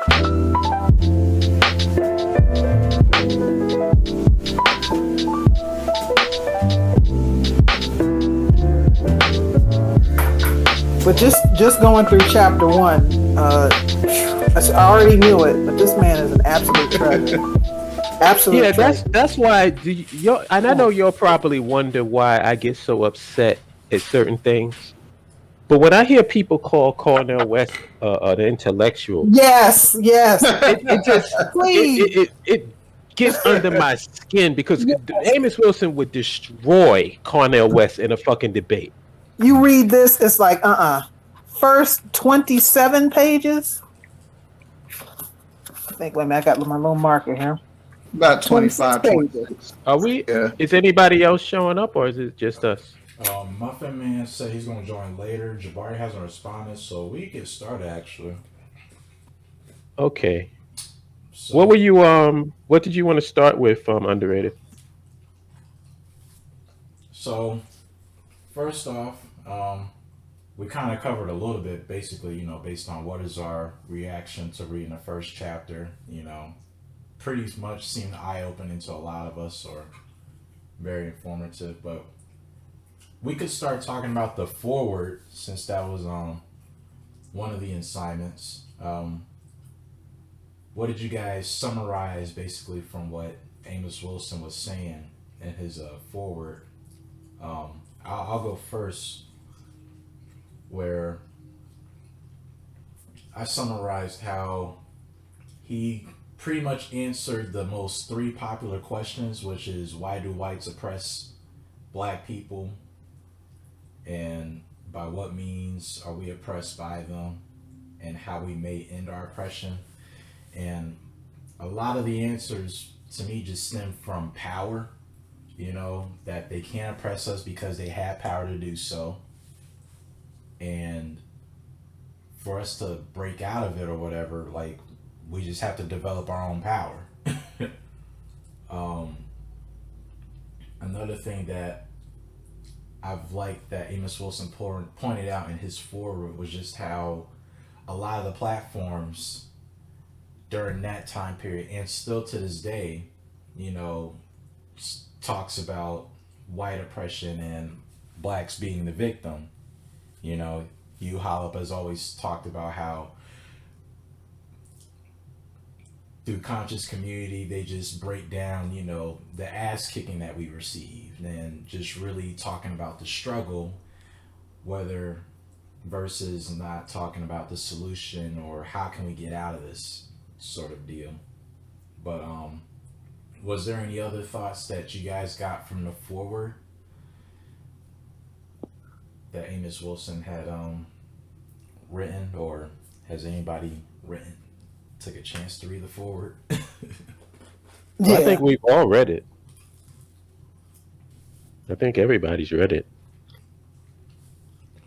But just going through chapter one, I already knew it, but this man is an absolute treasure. Absolute Yeah, treasure. that's why. And I know you'll probably wonder why I get so upset at certain things. But when I hear people call Cornel West an intellectual, Yes, yes. it just Please. it gets under my skin because Yes. Amos Wilson would destroy Cornel West in a fucking debate. You read this, it's like, First 27 pages. I think, wait a minute, I got my little marker here. About 25, 26. Are we? Yeah. Is anybody else showing up, or is it just us? Muffin Man said he's going to join later. Jabari hasn't responded, so we get started actually. Okay. So, What were you? What did you want to start with? Underrated. So, first off, we kind of covered a little bit, basically, based on what is our reaction to reading the first chapter. Pretty much seemed eye-opening to a lot of us, or very informative. But we could start talking about the foreword, since that was one of the assignments. What did you guys summarize basically from what Amos Wilson was saying in his foreword? I'll go first, where I summarized how he pretty much answered the most three popular questions, which is why do whites oppress black people, and by what means are we oppressed by them, and how we may end our oppression. And a lot of the answers to me just stem from power, that they can't oppress us because they have power to do so. And for us to break out of it or whatever, like, we just have to develop our own power. Another thing that I've liked that Amos Wilson pointed out in his foreword was just how a lot of the platforms during that time period, and still to this day, talks about white oppression and blacks being the victim. Hugh Hollop has always talked about how through conscious community they just break down, the ass kicking that we received, and just really talking about the struggle, whether versus not talking about the solution or how can we get out of this sort of deal. But was there any other thoughts that you guys got from the foreword that Amos Wilson had written, or has anybody took a chance to read the foreword? Yeah. I think we've all read it. I think everybody's read it.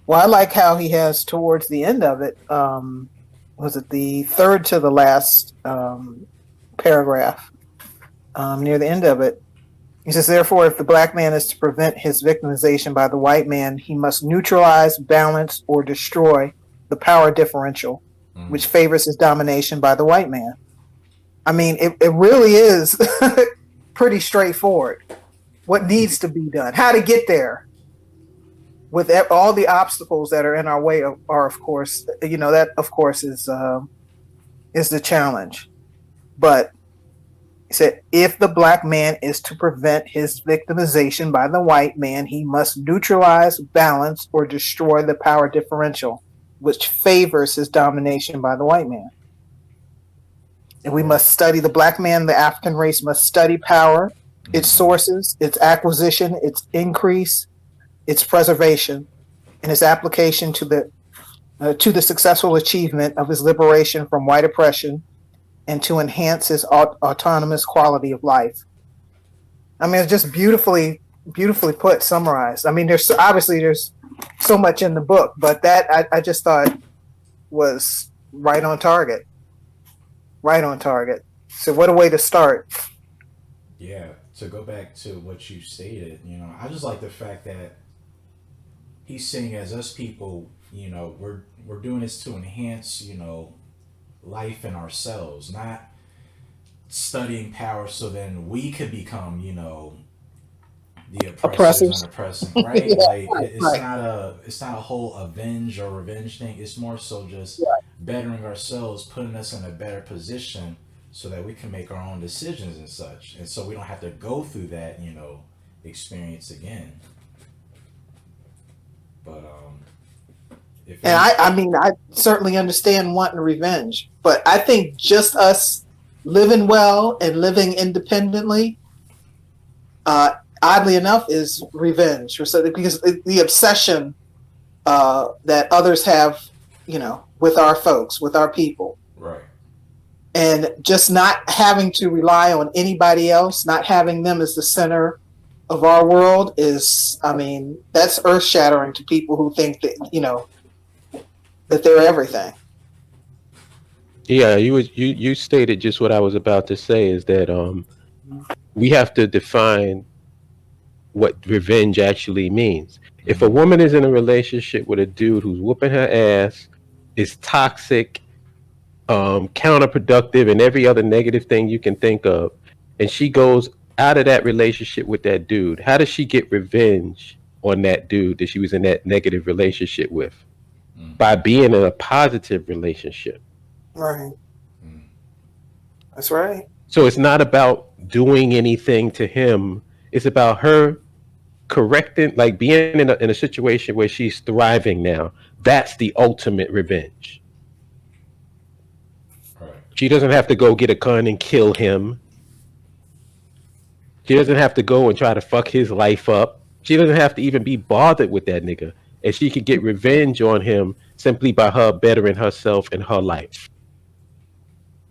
Well, I like how he has towards the end of it, was it the third to the last paragraph, near the end of it. He says, therefore, if the black man is to prevent his victimization by the white man, he must neutralize, balance, or destroy the power differential, which favors his domination by the white man. I mean, it really is pretty straightforward. What needs to be done, how to get there, with all the obstacles that are in our way are, of course, that of course is the challenge. But he said, if the black man is to prevent his victimization by the white man, he must neutralize, balance, or destroy the power differential, which favors his domination by the white man. And we must study the black man, the African race must study power, its sources, its acquisition, its increase, its preservation, and its application to the successful achievement of his liberation from white oppression, and to enhance his autonomous quality of life. I mean, it's just beautifully put, summarized. I mean, there's so much in the book, but that I just thought was right on target. Right on target. So what a way to start. Yeah, to go back to what you stated, I just like the fact that he's saying, as us people, we're doing this to enhance, life in ourselves, not studying power so then we could become, the oppressors and Oppressors. oppressing, right? Yeah, Like right, it's right. not a whole avenge or revenge thing. It's more so just Right. bettering ourselves, putting us in a better position so that we can make our own decisions and such, and so we don't have to go through that, experience again. But if And any, I mean, I certainly understand wanting revenge, but I think just us living well and living independently, uh, oddly enough, is revenge. Because the obsession that others have, with our folks, with our people, right, and just not having to rely on anybody else, not having them as the center of our world is, I mean, that's earth shattering to people who think that, that they're everything. Yeah, you stated just what I was about to say is that we have to define what revenge actually means. If a mm-hmm. woman is in a relationship with a dude who's whooping her ass, is toxic, counterproductive, and every other negative thing you can think of, and she goes out of that relationship with that dude, how does she get revenge on that dude that she was in that negative relationship with? By Mm-hmm. being in a positive relationship. Right. Mm-hmm. That's right. So it's not about doing anything to him. It's about her correcting, like being in a situation where she's thriving now. That's the ultimate revenge. Right. She doesn't have to go get a gun and kill him. She doesn't have to go and try to fuck his life up. She doesn't have to even be bothered with that nigga. And she could get revenge on him simply by her bettering herself and her life.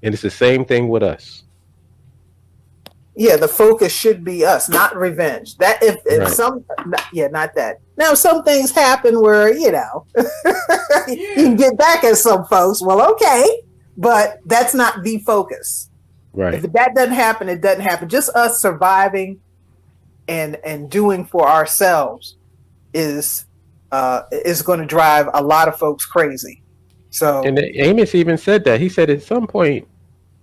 And it's the same thing with us. Yeah, the focus should be us, not revenge. That if Right. some, yeah, not that. Now, some things happen where you can Yeah. get back at some folks. Well, okay, but that's not the focus. If Right. that doesn't happen, it doesn't happen. Just us surviving and doing for ourselves is going to drive a lot of folks crazy. So And Amos even said that. He said at some point,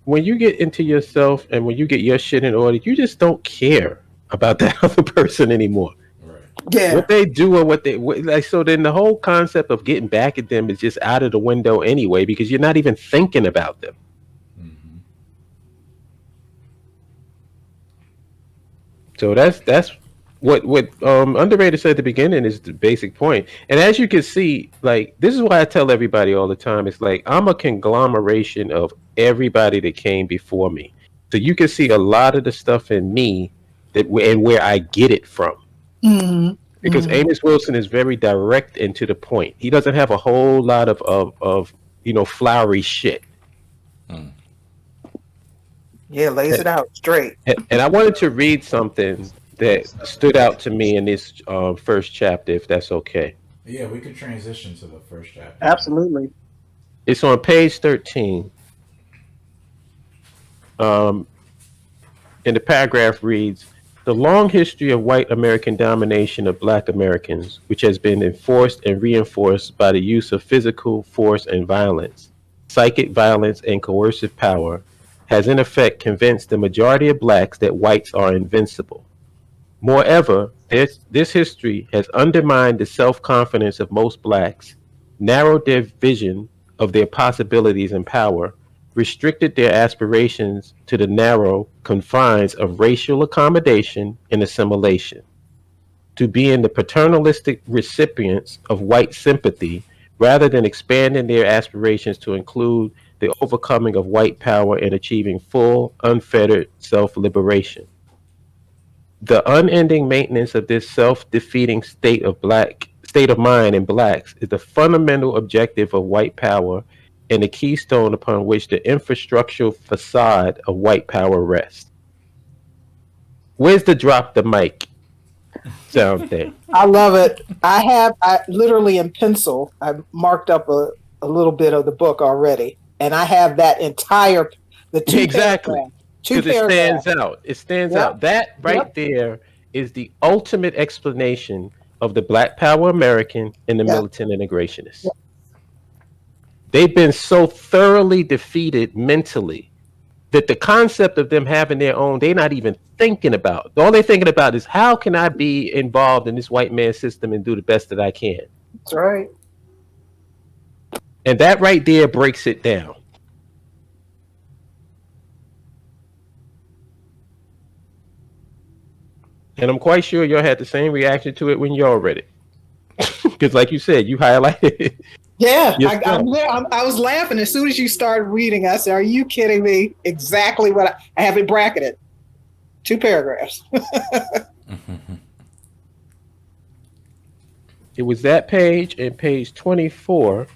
when you get into yourself and when you get your shit in order, you just don't care about that other person anymore. Right. yeah, What they do or like, so then the whole concept of getting back at them is just out of the window anyway, because you're not even thinking about them. Mm-hmm. So that's what underrated said at the beginning is the basic point. And as you can see, like, this is why I tell everybody all the time, it's like I'm a conglomeration of everybody that came before me. So you can see a lot of the stuff in me and where I get it from. mm-hmm. Because Mm-hmm. Amos Wilson is very direct and to the point. He doesn't have a whole lot of flowery shit. Mm. Yeah, lays it out straight. And I wanted to read something that stood out to me in this first chapter, if that's okay. Yeah, we could transition to the first chapter. Absolutely. It's on page 13. Um, and the paragraph reads, "The long history of white American domination of black Americans, which has been enforced and reinforced by the use of physical force and violence, psychic violence and coercive power, has in effect convinced the majority of blacks that whites are invincible. Moreover, this history has undermined the self-confidence of most blacks, narrowed their vision of their possibilities and power, restricted their aspirations to the narrow confines of racial accommodation and assimilation, to being the paternalistic recipients of white sympathy rather than expanding their aspirations to include the overcoming of white power and achieving full, unfettered self-liberation. The unending maintenance of this self-defeating state of mind in blacks is the fundamental objective of white power and the keystone upon which the infrastructural facade of white power rests." Where's the drop the mic sound thing? I love it. I literally in pencil, I marked up a little bit of the book already. And I have that entire, the two Exactly. paragraphs. Two Because it paragraphs. stands out. It stands Yep. out. That right Yep. there is the ultimate explanation of the Black Power American and the Yep. militant integrationists. They've been so thoroughly defeated mentally that the concept of them having their own, they're not even thinking about. All they're thinking about is how can I be involved in this white man system and do the best that I can. That's right. And that right there breaks it down. And I'm quite sure y'all had the same reaction to it when y'all read it. Because like you said, you highlighted it. Yeah, Yes, I was laughing as soon as you started reading. I said, "Are you kidding me?" Exactly what I have it bracketed. 2 paragraphs. It was that page and page 24.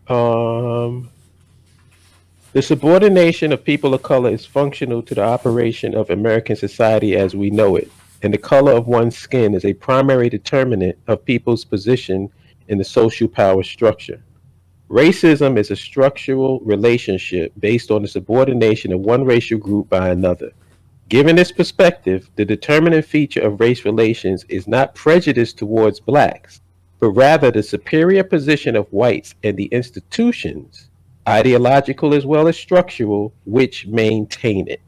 The subordination of people of color is functional to the operation of American society as we know it, and the color of one's skin is a primary determinant of people's position in the social power structure. Racism is a structural relationship based on the subordination of one racial group by another. Given this perspective, the determining feature of race relations is not prejudice towards blacks, but rather the superior position of whites and the institutions, ideological as well as structural, which maintain it.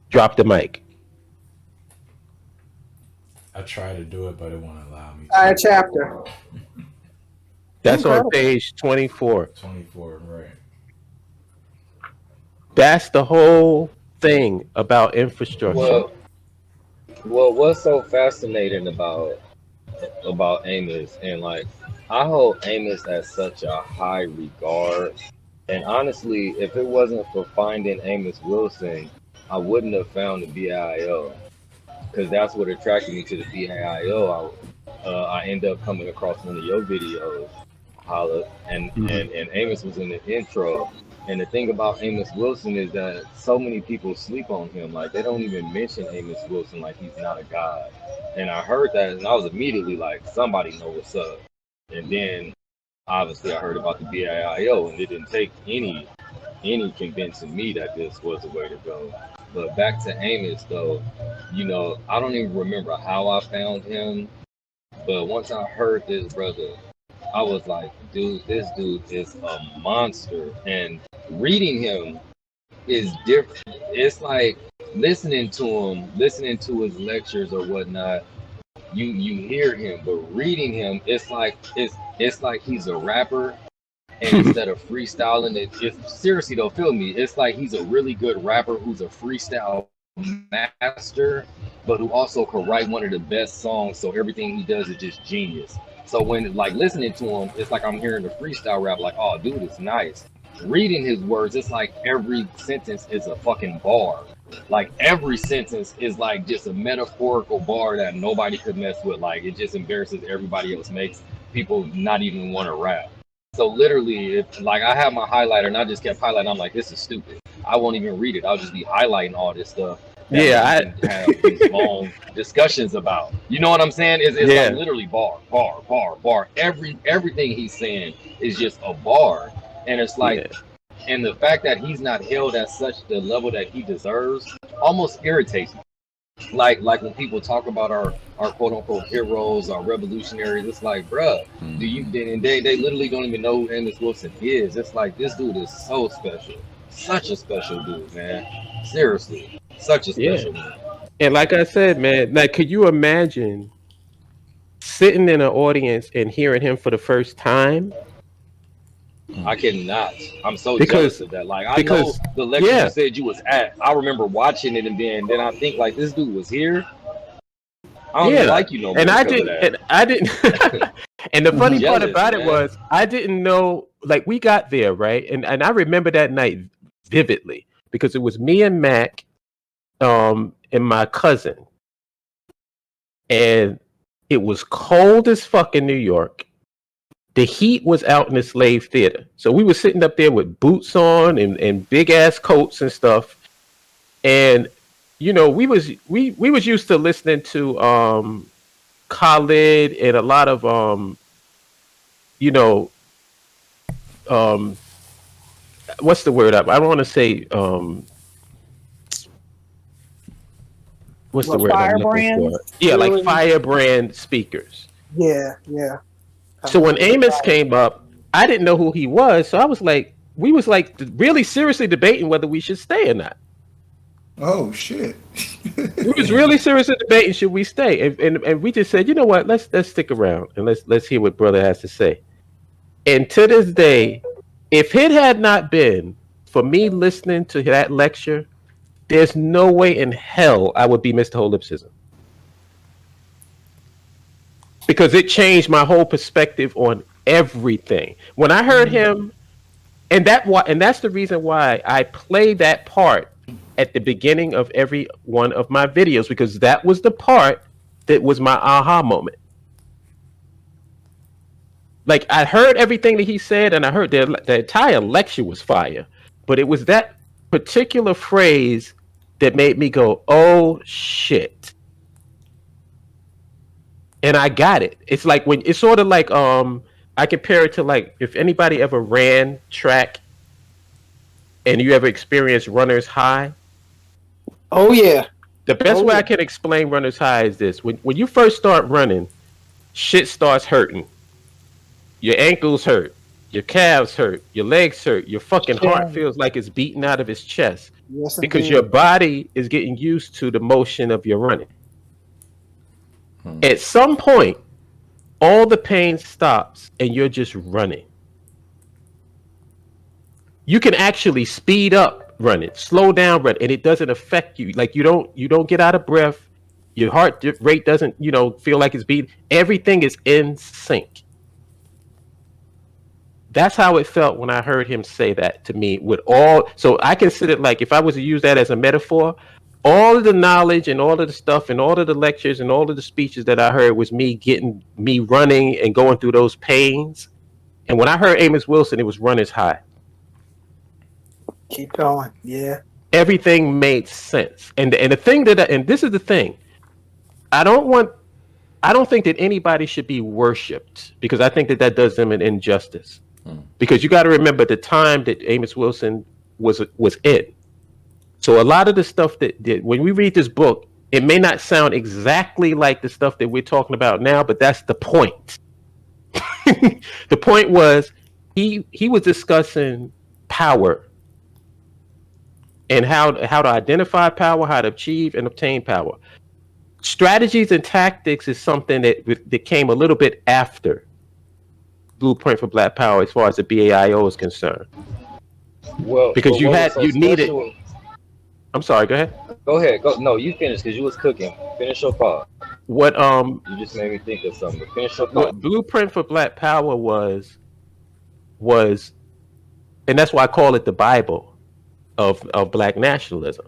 Drop the mic. I try to do it, but it won't allow me Entire to. chapter. That's on Incredible. page 24. 24, right. That's the whole thing about infrastructure. Well, what's so fascinating about Amos, and like I hold Amos at such a high regard. And honestly, if it wasn't for finding Amos Wilson, I wouldn't have found the BAIO, because that's what attracted me to the BAIO. I end up coming across one of your videos, Holla, and Amos was in the intro. And the thing about Amos Wilson is that so many people sleep on him. Like, they don't even mention Amos Wilson like he's not a god. And I heard that, and I was immediately like, somebody know what's up. And then obviously I heard about the BAIO, and it didn't take any convincing me that this was the way to go. But back to Amos though, I don't even remember how I found him, but once I heard this brother, I was like, dude, this dude is a monster. And reading him is different. It's like listening to his lectures or whatnot. You hear him, but reading him, it's like he's a rapper. And instead of freestyling, it's seriously though, feel me. It's like he's a really good rapper who's a freestyle master, but who also could write one of the best songs. So everything he does is just genius. So when like listening to him, it's like I'm hearing the freestyle rap, like, oh, dude, it's nice. Reading his words, it's like every sentence is a fucking bar. Like every sentence is like just a metaphorical bar that nobody could mess with. Like it just embarrasses everybody else, makes people not even want to rap. So literally, like I have my highlighter and I just kept highlighting. I'm like, this is stupid. I won't even read it. I'll just be highlighting all this stuff. Yeah, we can have these long discussions about. You know what I'm saying? It's like literally bar. Everything he's saying is just a bar, and it's like, and the fact that he's not held at such the level that he deserves almost irritates me. Like when people talk about our quote unquote heroes, our revolutionaries, it's like, bruh, do you? And they literally don't even know who Amos Wilson is. It's like, this dude is so special, such a special dude, man. Seriously, such a special dude. And like I said, man, like, could you imagine sitting in an audience and hearing him for the first time? I cannot. I'm so jealous of that. Like, I know the lecture you said you was at. I remember watching it, and then I think like, this dude was here. I don't even like you no more. And I didn't. And the funny part about it was, I didn't know. Like, we got there, right, and I remember that night vividly because it was me and Mac, and my cousin, and it was cold as fuck in New York. The heat was out in the Slave Theater. So we were sitting up there with boots on and big ass coats and stuff. And, we was used to listening to Khalid and a lot of what's the word up? I don't want to say what's the word I'm looking for? Yeah, like firebrand speakers. Yeah. So when Amos came up, I didn't know who he was. So I was like, we was like really seriously debating whether we should stay or not. Oh shit. We was really seriously debating should we stay, and we just said, you know what, let's stick around and let's hear what brother has to say. And to this day, if it had not been for me listening to that lecture, there's no way in hell I would be Mr. Holipsism. Because it changed my whole perspective on everything. When I heard him, and that's the reason why I play that part at the beginning of every one of my videos, because that was the part that was my aha moment. Like, I heard everything that he said, and I heard the entire lecture was fire, but it was that particular phrase that made me go, "Oh shit!" And I got it. It's like when it's sort of like I compare it to like if anybody ever ran track and you ever experienced runner's high. Oh yeah. The best way I can explain runner's high is this: when you first start running, shit starts hurting. Your ankles hurt, your calves hurt, your legs hurt, your fucking heart feels like it's beating out of its chest Yes, because indeed. your body is getting used to the motion of your running. At some point, all the pain stops and you're just running. You can actually speed up running, slow down running, and it doesn't affect you. Like you don't get out of breath. Your heart rate doesn't, feel like it's beating. Everything is in sync. That's how it felt when I heard him say that to me. So I consider it like if I was to use that as a metaphor, all of the knowledge and all of the stuff and all of the lectures and all of the speeches that I heard was me running and going through those pains. And when I heard Amos Wilson, it was runner's high. Keep going. Yeah. Everything made sense. And the thing and this is the thing, I don't think that anybody should be worshipped, because I think that does them an injustice. Because you got to remember the time that Amos Wilson was in. So a lot of the stuff that when we read this book, it may not sound exactly like the stuff that we're talking about now, but that's the point. The point was he was discussing power and how to identify power, how to achieve and obtain power. Strategies and tactics is something that came a little bit after Blueprint for Black Power, as far as the BAIO is concerned. Well, Because you needed. special? I'm sorry. Go ahead. Go ahead. Go. No, you finish because you was cooking. Finish your thought. What You just made me think of something. Finish your what thought. Blueprint for Black Power was, and that's why I call it the Bible of Black nationalism.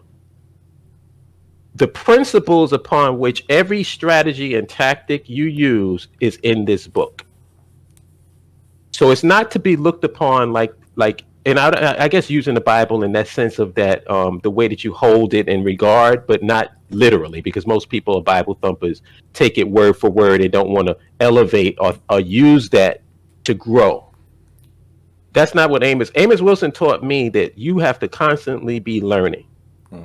The principles upon which every strategy and tactic you use is in this book. So it's not to be looked upon like, and I guess using the Bible in that sense of that, the way that you hold it in regard, but not literally, because most people are Bible thumpers, take it word for word and don't want to elevate or use that to grow. That's not what Amos Wilson taught me, that you have to constantly be learning.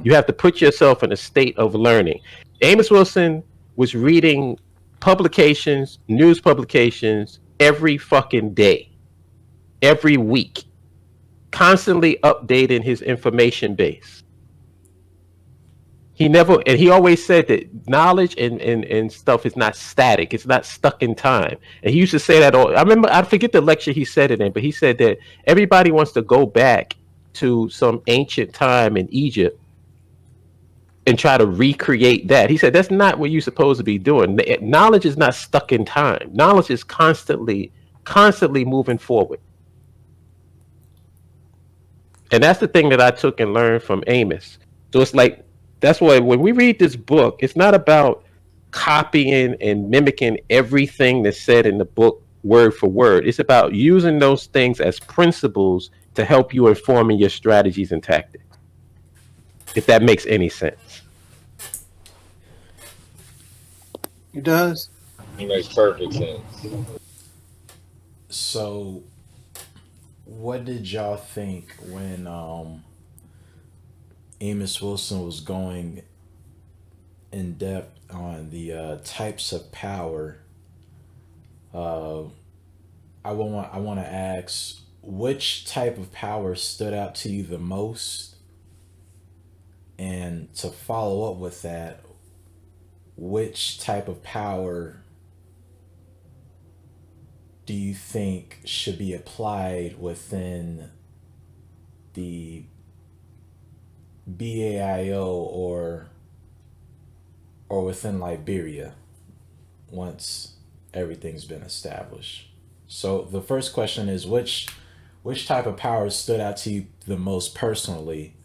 You have to put yourself in a state of learning. Amos Wilson was reading publications, news publications, every fucking day, every week, constantly updating his information base. He always said that knowledge and stuff is not static. It's not stuck in time. And he used to say that I forget the lecture he said it in, but he said that everybody wants to go back to some ancient time in Egypt and try to recreate that. He said that's not what you're supposed to be doing. Knowledge is not stuck in time. Knowledge is constantly moving forward. And that's the thing that I took and learned from Amos. So it's like, that's why when we read this book, it's not about copying and mimicking everything that's said in the book word for word. It's about using those things as principles to help you informing your strategies and tactics. If that makes any sense. It does. It makes perfect sense. So, what did y'all think when Amos Wilson was going in depth on the types of power Uh, I want to ask, which type of power stood out to you the most, and to follow up with that, which type of power do you think should be applied within the BAIO or within Liberia once everything's been established? So the first question is, which type of power stood out to you the most personally,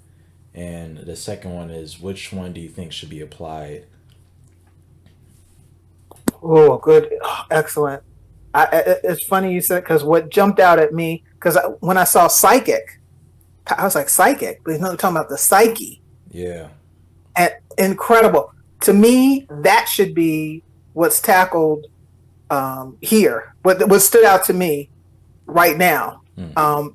and the second one is, which one do you think should be applied? Oh, good, oh, excellent. It's funny you said, because what jumped out at me, because when I saw psychic, I was like, psychic, but he's not talking about the psyche. Yeah. And incredible to me, that should be what's tackled here. What stood out to me right now,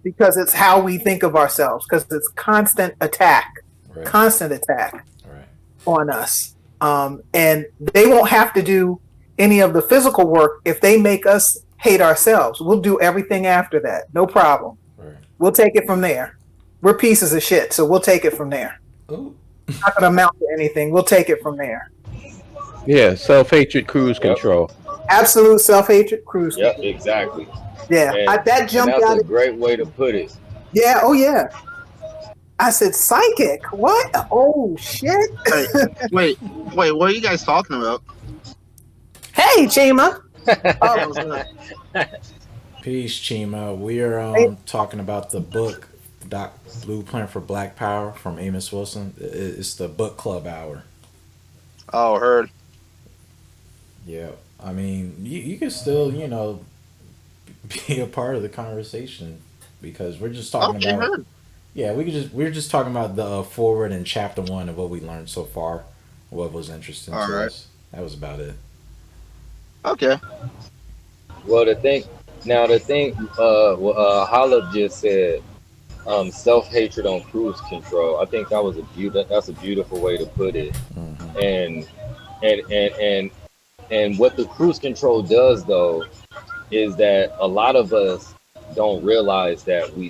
because it's how we think of ourselves, because it's constant attack, Right. constant attack Right. on us. And they won't have to do any of the physical work if they make us hate ourselves. We'll do everything after that. No problem. Right. We'll take it from there. We're pieces of shit, so we'll take it from there. Ooh. Not going to amount to anything. We'll take it from there. Yeah, self-hatred, cruise control. Absolute self-hatred, cruise. Yep, exactly. Yeah, And, that jumped and that's out. a great way to put it. Yeah, oh yeah. I said, psychic? What? Oh, shit. Wait, what are you guys talking about? Hey, Chima. Peace, Chima. We are talking about the book Blueprint for Black Power from Amos Wilson. It's the book club hour. Oh, heard. Yeah, I mean, you can still, be a part of the conversation, because we're just talking Okay, about. heard. Yeah, we're just talking about the forward in chapter 1 of what we learned so far, what was interesting All to right. us. That was about it. Okay. Well, Holla just said self-hatred on cruise control. I think that's a beautiful way to put it. Mm-hmm. And what the cruise control does, though, is that a lot of us don't realize that we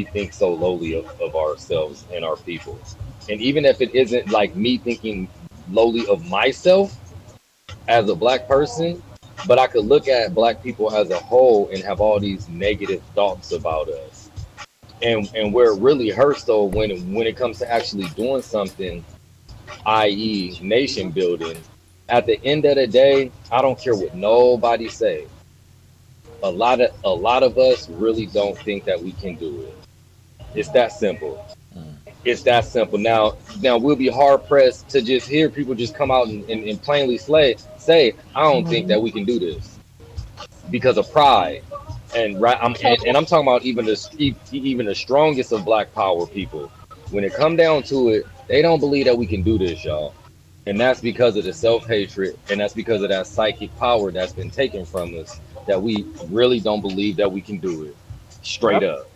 think so lowly of ourselves and our people. And even if it isn't like me thinking lowly of myself as a black person, but I could look at black people as a whole and have all these negative thoughts about us. And where it really hurts, though, when it comes to actually doing something, i.e. nation building, at the end of the day, I don't care what nobody say. A lot of us really don't think that we can do it. It's that simple. It's that simple. Now we'll be hard pressed to just hear people just come out and plainly say, I don't think that we can do this because of pride. And I'm talking about even the strongest of black power people. When it come down to it, they don't believe that we can do this, y'all. And that's because of the self-hatred, and that's because of that psychic power that's been taken from us, that we really don't believe that we can do it. Straight up.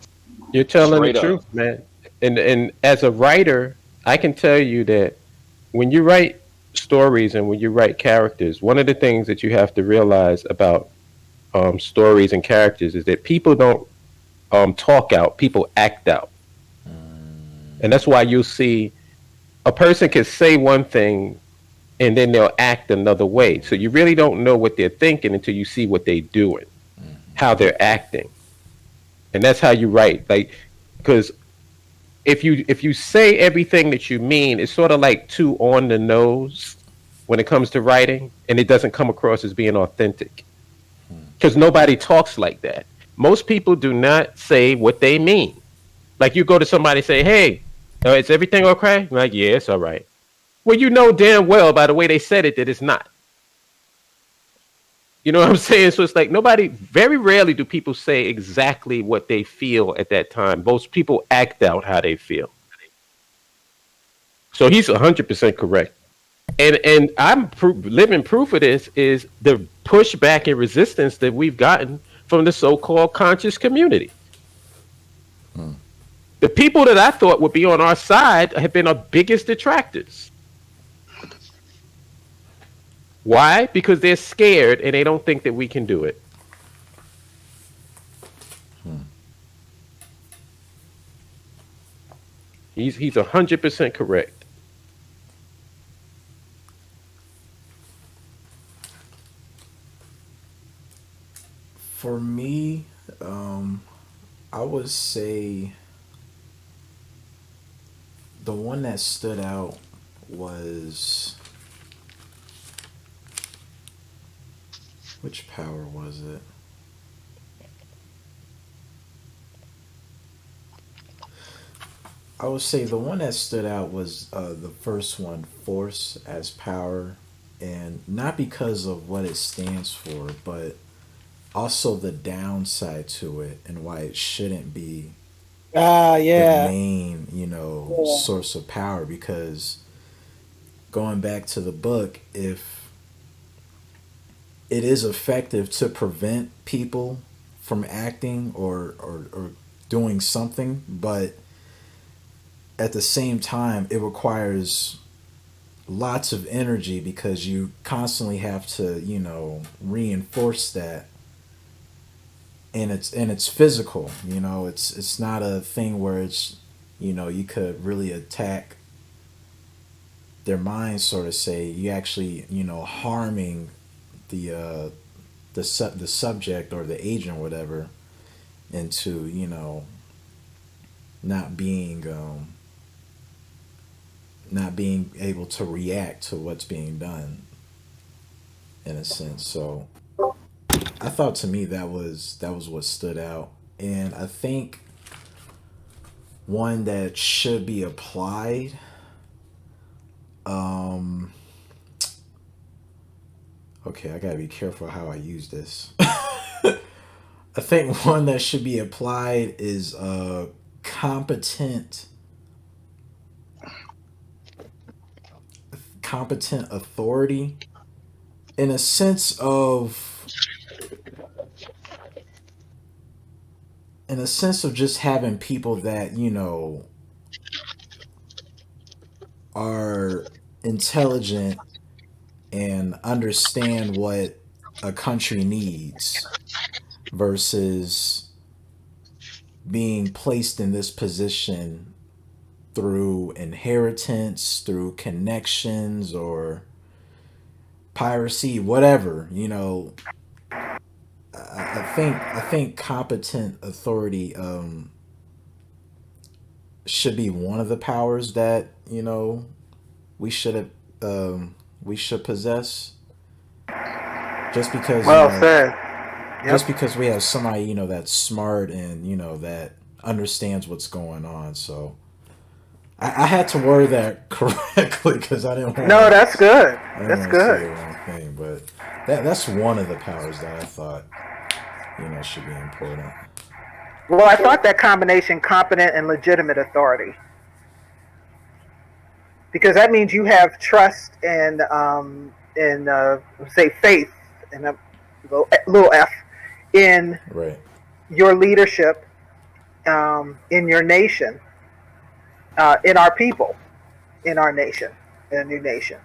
You're telling Straight the up. truth, man. And as a writer, I can tell you that when you write stories and when you write characters, one of the things that you have to realize about stories and characters is that people don't talk out, people act out. And that's why you'll see a person can say one thing and then they'll act another way. So you really don't know what they're thinking until you see what they're doing, how they're acting. And that's how you write. Like, because if you say everything that you mean, it's sort of like too on the nose when it comes to writing, and it doesn't come across as being authentic. Because nobody talks like that. Most people do not say what they mean. Like, you go to somebody and say, hey, is everything okay? I'm like, yeah, it's all right. Well, you know damn well by the way they said it that it's not. You know what I'm saying? So it's like very rarely do people say exactly what they feel at that time. Most people act out how they feel. So he's 100% correct. And I'm living proof of this is the pushback and resistance that we've gotten from the so-called conscious community. The people that I thought would be on our side have been our biggest detractors. Why? Because they're scared and they don't think that we can do it. He's 100% correct. For me, I would say the one that stood out was, which power was it? I would say the one that stood out was the first one, force as power, and not because of what it stands for, but also the downside to it and why it shouldn't be Ah, the yeah. main, Yeah. source of power. Because going back to the book, if it is effective to prevent people from acting or doing something, but at the same time, it requires lots of energy because you constantly have to, reinforce that, and it's physical. It's not a thing where it's, you could really attack their minds, sort of say. You actually, harming the the subject or the agent, whatever, into, not being not being able to react to what's being done, in a sense. So I thought, to me, that was what stood out. And I think one that should be applied, um okay, I gotta be careful how I use this. I think one that should be applied is competent competent authority, in a sense of just having people that, are intelligent and understand what a country needs, versus being placed in this position through inheritance, through connections, or piracy, whatever. I think competent authority should be one of the powers that, we should have we should possess, just because, Well said. just Yep. because we have somebody, that's smart and, that understands what's going on. So I had to word that correctly because No, that's good. I didn't That's want to say good. the wrong thing. But that's one of the powers that I thought, should be important. Well, I thought that combination, competent and legitimate authority, because that means you have trust and say faith and a little f in Right. your leadership, in your nation, in our people, in our nation, in a new nation.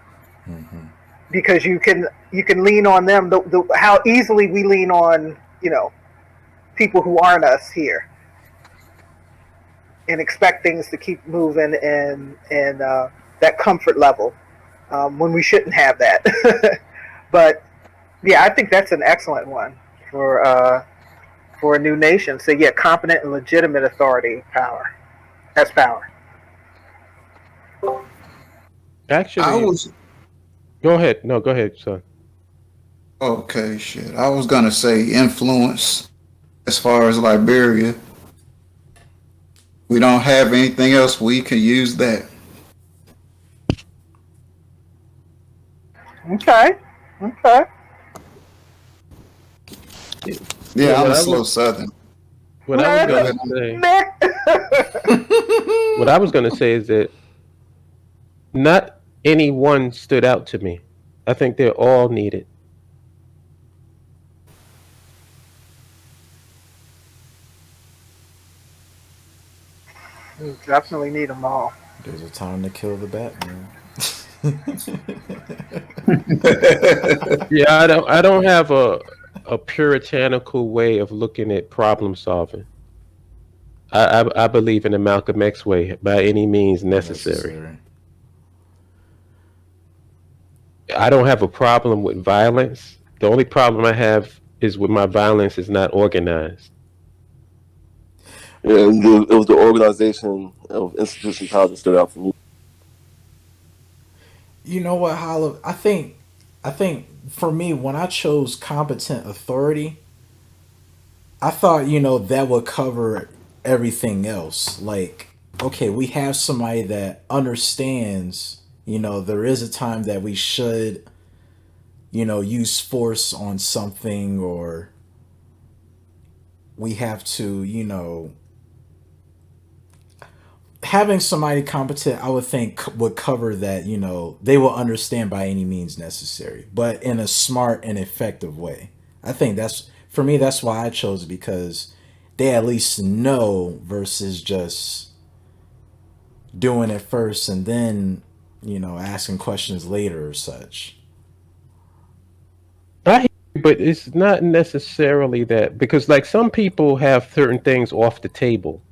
Hmm. Because you can lean on them. How easily we lean on people who aren't us here, and expect things to keep moving, and that comfort level, when we shouldn't have that. But yeah, I think that's an excellent one for a new nation. So yeah, competent and legitimate authority, power. That's power. I Actually, was go ahead. No, go ahead, son. okay. Shit, I was gonna say influence. As far as Liberia, we don't have anything else. We can use that. Okay. Okay. Yeah, Yeah, I'm a slow Southern. what I was Go gonna ahead. say, what I was gonna say is that not any one stood out to me. I think they're all needed. We definitely need them all. There's a time to kill the Batman. Yeah, I don't have a puritanical way of looking at problem solving. I believe in the Malcolm X way by any means necessary. I don't have a problem with violence. The only problem I have is with my violence is not organized. Yeah, it was the organization of institution power that stood out for me. You know what, Hollow? I think for me, when I chose competent authority, I thought, that would cover everything else. Like, okay, we have somebody that understands, there is a time that we should, use force on something, or we have to, having somebody competent, I would think would cover that, they will understand by any means necessary, but in a smart and effective way. I think that's, for me, that's why I chose it, because they at least know versus just doing it first and then, asking questions later or such. I hear you, but it's not necessarily that because like some people have certain things off the table.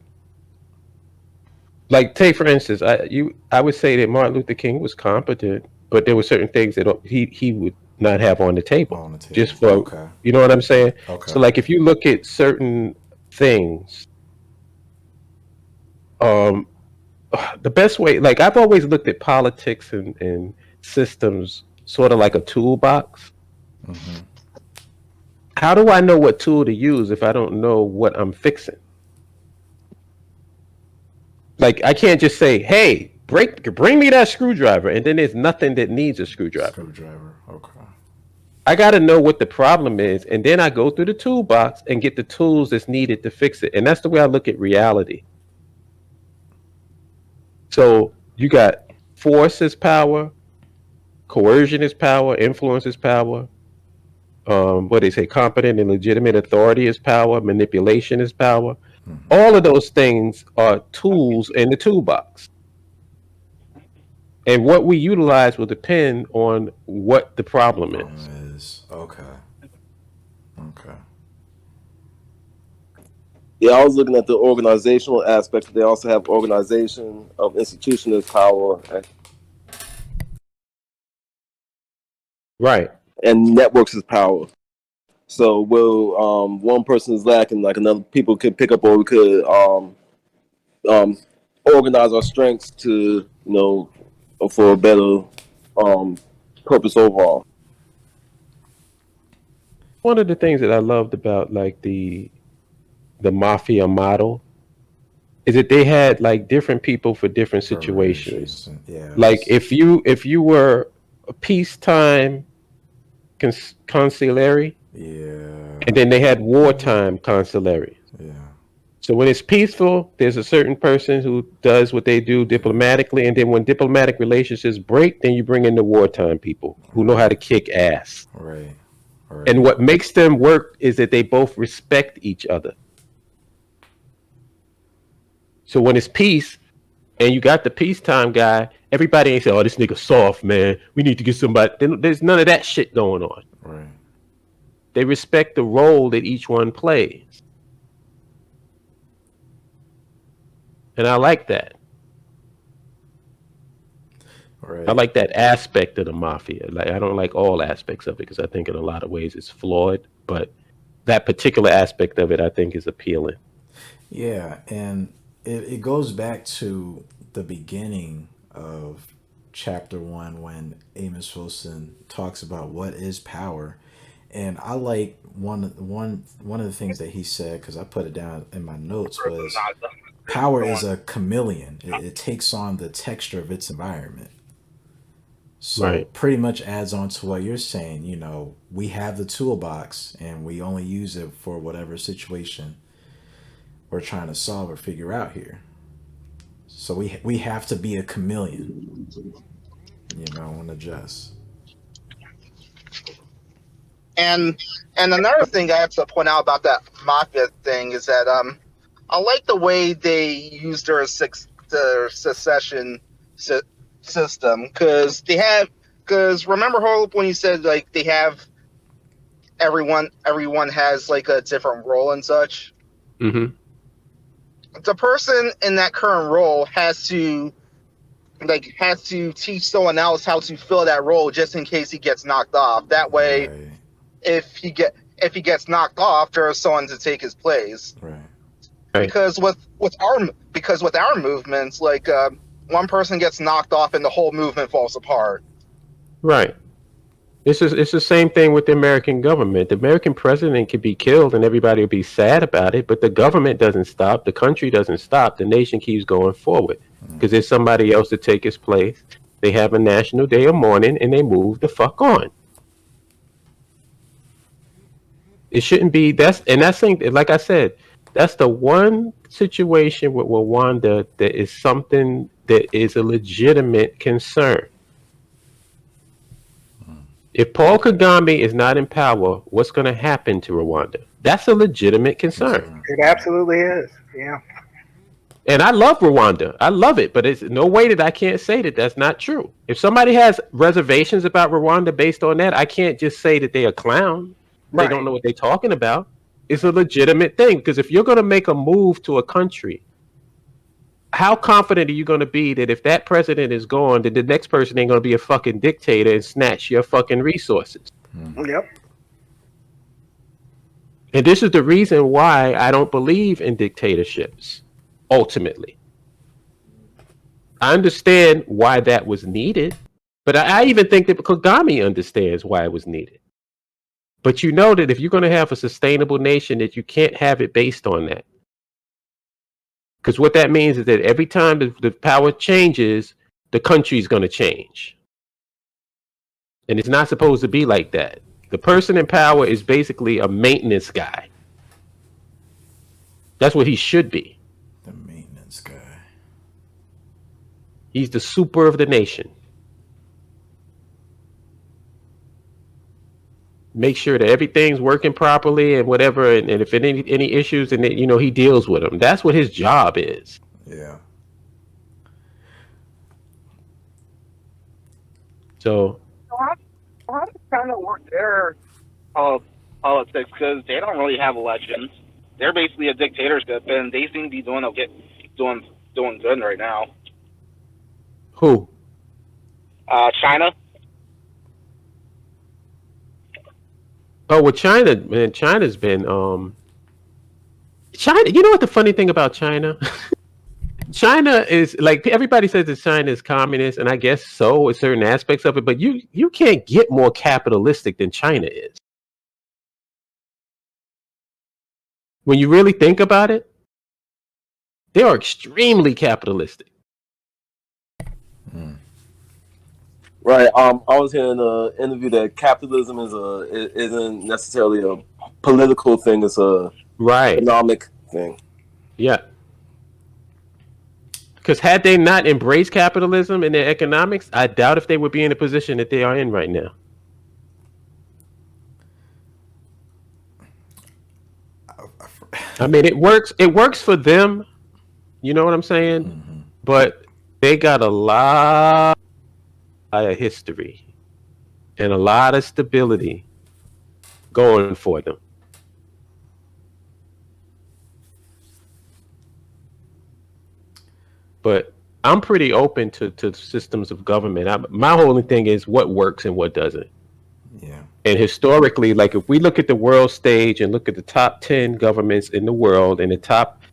Like take for instance, I would say that Martin Luther King was competent, but there were certain things that he would not have on the table. On the table. Just for Okay. you know what I'm saying? Okay. So like if you look at certain things, um the best way like I've always looked at politics and systems sort of like a toolbox. Hmm. How do I know what tool to use if I don't know what I'm fixing? Like I can't just say, "Hey, bring me that screwdriver," and then there's nothing that needs a screwdriver. Screwdriver. Okay. I got to know what the problem is, and then I go through the toolbox and get the tools that's needed to fix it. And that's the way I look at reality. So you got force is power, coercion is power, influence is power. What they say, competent and legitimate authority is power, manipulation is power. Hmm. All of those things are tools in the toolbox. And what we utilize will depend on what the problem is. Is okay. Okay. Yeah, I was looking at the organizational aspect. They also have organization of institution as power Right. and networks as power. So, one person is lacking, like another people could pick up, or we could um, organize our strengths to, for a better um, purpose overall. One of the things that I loved about like the mafia model is that they had like different people for different situations. Yeah. Like if you were a peacetime consigliere, Yeah. and then they had wartime consigliere. Yeah. So when it's peaceful, there's a certain person who does what they do diplomatically, and then when diplomatic relationships break, then you bring in the wartime people who know how to kick ass. Right. Right. And what makes them work is that they both respect each other. So when it's peace and you got the peacetime guy, everybody ain't saying, "Oh, this nigga soft, man. We need to get somebody." There's none of that shit going on. Right. They respect the role that each one plays. And I like that. Right. I like that aspect of the mafia. Like I don't like all aspects of it because I think in a lot of ways it's flawed, but that particular aspect of it I think is appealing. Yeah, and it goes back to the beginning of chapter one when Amos Wilson talks about what is power. And I like one of the things that he said, because I put it down in my notes, was power is a chameleon. It takes on the texture of its environment. So Right. pretty much adds on to what you're saying. We have the toolbox and we only use it for whatever situation we're trying to solve or figure out here. So we have to be a chameleon, and adjust. And another thing I have to point out about that mafia thing is that I like the way they use their secession system, because remember Hope when you said like they have everyone has like a different role and such. Mm-hmm. the person in that current role has to teach someone else how to fill that role just in case he gets knocked off. That way, Right. if he gets knocked off, there's someone to take his place. Right. Right. Because with our movements, like one person gets knocked off and the whole movement falls apart. Right. It's the same thing with the American government. The American president could be killed and everybody will be sad about it, but the government doesn't stop. The country doesn't stop. The nation keeps going forward because there's somebody else to take its place. They have a national day of mourning and they move the fuck on. It shouldn't be like I said, that's the one situation with Rwanda that is something that is a legitimate concern. If Paul Kagame is not in power, what's going to happen to Rwanda? That's a legitimate concern. It absolutely is. Yeah. And I love Rwanda. I love it, but it's no way that I can't say that that's not true. If somebody has reservations about Rwanda based on that, I can't just say that they're a clown. They don't know what they're talking about. It's a legitimate thing because if you're going to make a move to a country, how confident are you going to be that if that president is gone, that the next person ain't going to be a fucking dictator and snatch your fucking resources? Yep. And this is the reason why I don't believe in dictatorships, ultimately. I understand why that was needed, but I even think that Kagame understands why it was needed. But you know that if you're going to have a sustainable nation, that you can't have it based on that. Because what that means is that every time the power changes, the country's going to change. And it's not supposed to be like that. The person in power is basically a maintenance guy. That's what he should be. The maintenance guy. He's the super of the nation. Make sure that everything's working properly and whatever, and if any issues, and he deals with them. That's what his job is. Yeah. So How does China work their politics? Because they don't really have elections. They're basically a dictatorship, and they seem to be doing okay, doing good right now. who? China. Oh, well, China, man, China's been China. You know what the funny thing about China? China is like everybody says that China is communist, and I guess so in certain aspects of it. But you can't get more capitalistic than China is. When you really think about it, they are extremely capitalistic. Right. I was hearing an interview that capitalism isn't necessarily a political thing. It's a economic thing. Yeah. Because had they not embraced capitalism in their economics, I doubt if they would be in the position that they are in right now. I mean, it works. It works for them. You know what I'm saying? Mm-hmm. But they got a lot of history and a lot of stability going for them. But I'm pretty open to systems of government. My whole thing is what works and what doesn't. Yeah. And historically, like if we look at the world stage and look at the top 10 governments in the world and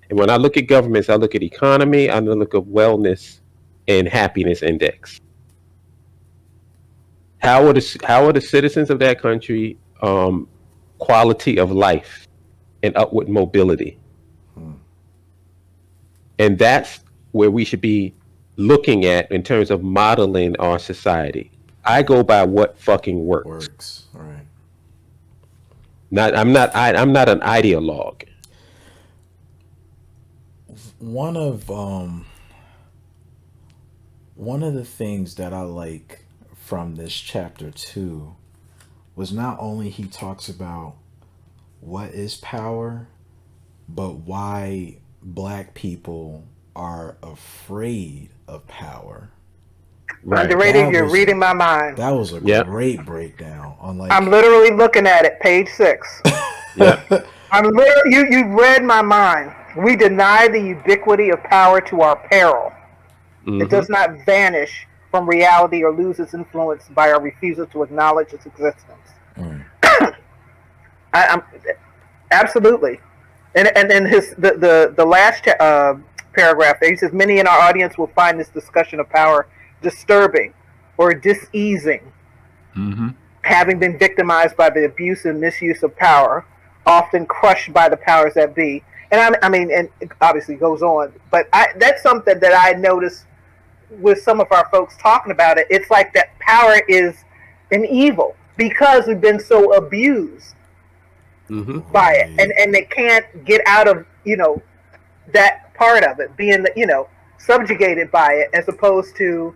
when I look at governments, I look at economy, I look at wellness and happiness index. How are the citizens of that country quality of life and upward mobility? And that's where we should be looking at in terms of modeling our society. I go by what fucking works. Right. I'm not an ideologue. One of the things that I like from this chapter 2 was not only he talks about what is power, but why black people are afraid of power. Right. Underrated, you're reading my mind. That was a great breakdown on like I'm literally looking at it, page 6. Yeah. I'm literally you read my mind. We deny the ubiquity of power to our peril. It Mm-hmm. does not vanish from reality or lose its influence by our refusal to acknowledge its existence. Mm. I'm absolutely, and then the last paragraph there, he says many in our audience will find this discussion of power disturbing or diseasing, Mm-hmm. having been victimized by the abuse and misuse of power, often crushed by the powers that be. And I mean, and it obviously goes on, but that's something that I noticed with some of our folks talking about it. It's like that power is an evil because we've been so abused Mm-hmm. by it, Right. and they can't get out of that part of it, being subjugated by it, as opposed to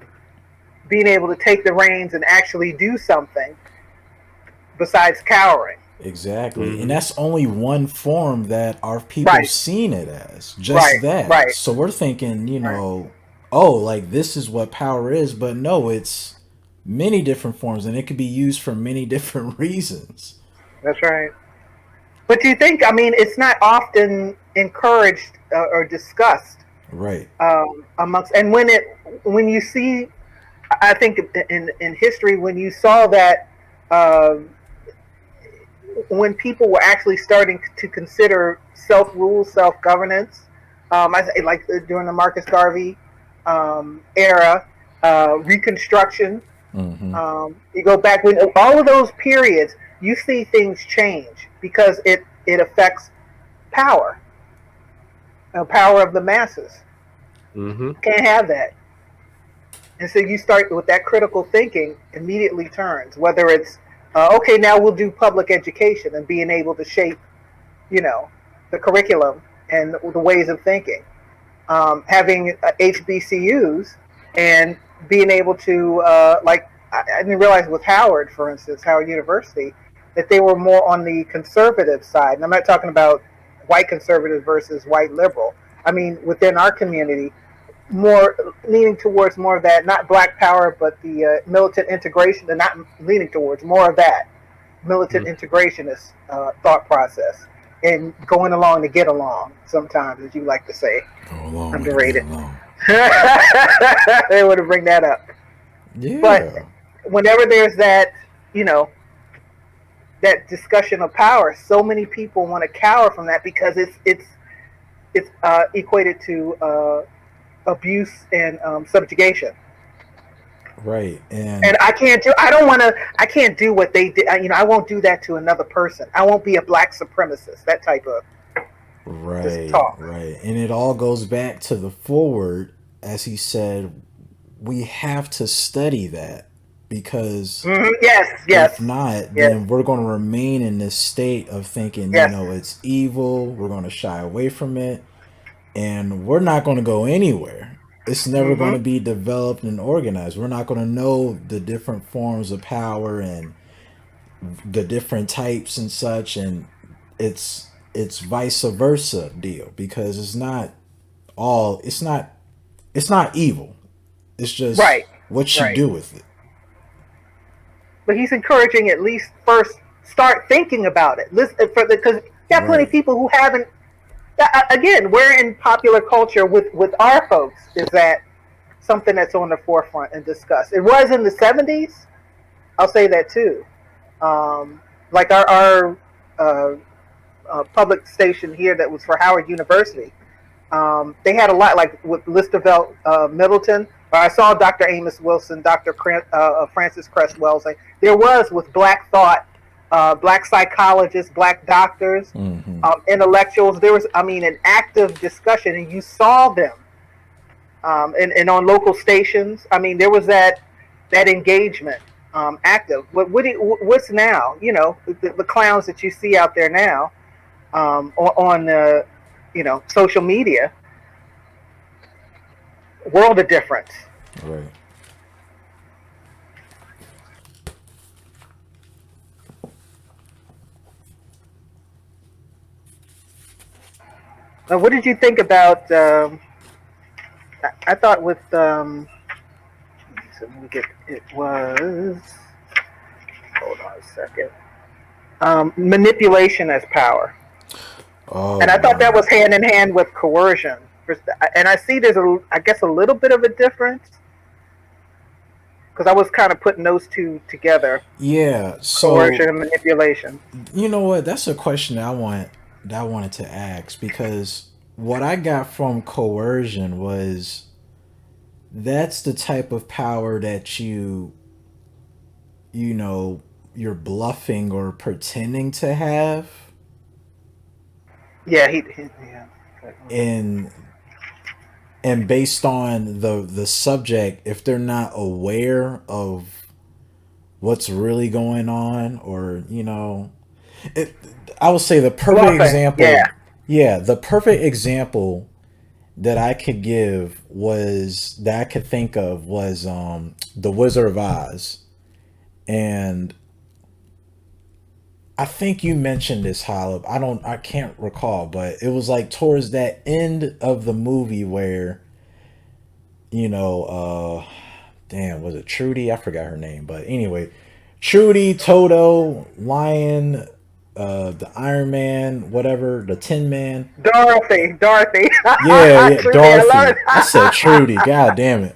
being able to take the reins and actually do something besides cowering. Exactly. And Mm-hmm. that's only one form that our people Right, seen it as. Just right, that. right, So we're thinking, right. oh, like this is what power is, but no, it's many different forms and it could be used for many different reasons. That's right. But do you think? I mean, it's not often encouraged or discussed Right. amongst. And when you see, I think in history, when you saw that, um, when people were actually starting to consider self rule, self governance, I say like during the Marcus Garvey era, Reconstruction. Mm-hmm. You go back when all of those periods, you see things change because it affects power, power of the masses. Mm-hmm. Can't have that. And so you start with that critical thinking immediately turns, whether it's okay, now we'll do public education and being able to shape, you know, the curriculum and the ways of thinking. Having HBCUs and being able to, like, I didn't realize with Howard, for instance, Howard University, that they were more on the conservative side. And I'm not talking about white conservative versus white liberal. I mean, within our community, more leaning towards more of that, not black power, but the militant integration, and not leaning towards more of that militant integrationist thought process and going along to get along. Sometimes, as you like to say, Go along with it, get underrated. along. They want to bring that up, but Yeah. whenever there's that, you know, that discussion of power, so many people want to cower from that because it's equated to abuse and subjugation. Right. And And I can't do. I don't want to. I can't do what they did. You know, I won't do that to another person. I won't be a black supremacist. That type of just right, talk. right. And it all goes back to the forward, as he said, we have to study that because Yes, if yes, not, yes, then we're going to remain in this state of thinking, yes. it's evil. We're going to shy away from it and we're not going to go anywhere. It's never going hmm to be developed and organized. We're not going to know the different forms of power and the different types and such. And it's vice versa deal because all it's not evil. It's just Right, what you right. do with it. But he's encouraging at least first start thinking about it. Listen, because you got plenty of Right. people who haven't. Again, we're in popular culture with our folks. Is that something that's on the forefront and discussed? It was in the '70s. I'll say that too. Like our public station here that was for Howard University. They had a lot, like with Listerville, Middleton. I saw Dr. Amos Wilson, Dr. Francis Cress Wells. Like, there was with Black thought, Black psychologists, Black doctors, Mm-hmm. intellectuals. There was, I mean, an active discussion, and you saw them, and on local stations. I mean, there was that engagement, active. But what's now? You know, the clowns that you see out there now, on social media. World of difference. Right. What did you think about? I thought with so let me get it was. Hold on a second. Manipulation as power. Oh And I thought that man. was hand in hand with coercion. And I see there's I guess a little bit of a difference because I was kind of putting those two together: Yeah. So coercion and manipulation. you know what? That's a question that I wanted to ask because what I got from coercion was that's the type of power that you know you're bluffing or pretending to have, Yeah, yeah. and based on the subject, if they're not aware of what's really going on, or it, I would say the perfect Bluffing. Yeah, example, yeah, the perfect example that I could give was that I could think of was the Wizard of Oz. And I think you mentioned this, Holub. I can't recall, but it was like towards that end of the movie where, you know, damn, was it Trudy? I forgot her name, but anyway, Trudy, Toto, Lion, the Iron Man, whatever, the Tin Man. Dorothy. Yeah, yeah, Truly, I love Dorothy. I said Trudy. God damn it.